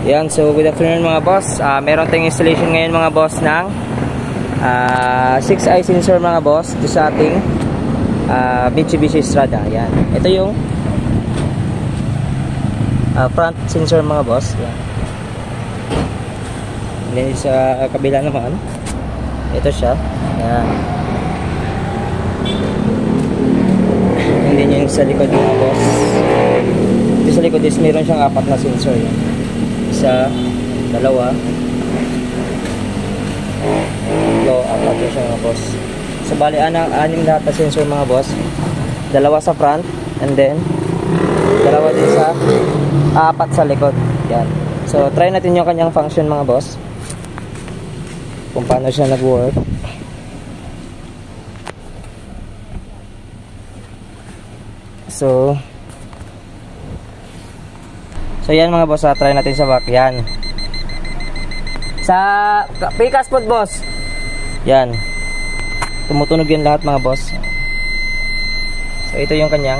Yan, so good afternoon mga boss. Meron tayong installation ngayon mga boss ng 6i sensor mga boss dito sa ating Mitsubishi Strada. Yan. Ito yung front sensor mga boss. Yan. Then sa kabila naman, ito siya. Yan. And then yung sa likod mga boss. Ito sa likod is meron siyang 4 na sensor. Yan. Isa, dalawa, tatlo, 4 siya mga boss. So bali, 6 lahat na sensor mga boss. 2 sa front, and then 2 din sa 4 sa likod. Yan. So try natin yung kanyang function mga boss, kung paano siya nag-work. So yan mga boss, try natin sa back. Yan. Sa Picas Food boss. Yan. Tumutunog yan lahat mga boss. So ito yung kanyang.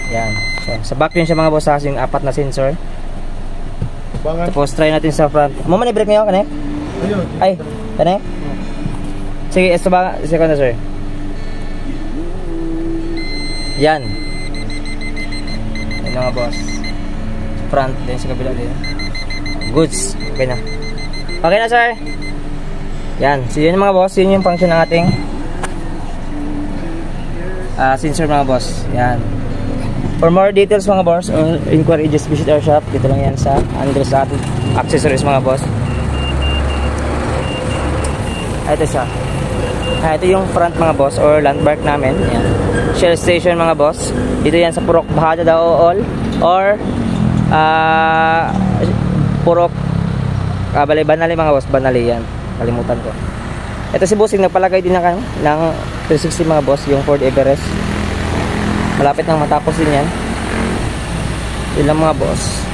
Yan. So, sa back din siya mga boss, kasing 4 na sensor. Tapos try natin sa front. Mama ni break ngayon kane? Ay, kane? Sige, ito ba? Second na sir. Yan. Yan mga boss. Front din sa kabila din. Goods. Okay na. Okay na sir. Yan. So yun mga boss. Yun yung function ng ating sensor mga boss. Yan. For more details mga boss or inquiry, just visit our shop. Dito lang yan sa Andres Accessories mga boss. Ito siya. Ito yung front mga boss or landmark namin. Yan. Shell station mga boss. Dito yan sa Purok Bahada Daool or Purok Balay Banali mga boss. Banali yan. Kalimutan ko. Ito si bossing nagpalagay din ng 360 mga boss, yung Ford Everest. Malapit nang matapos din yan. Yun lang mga boss.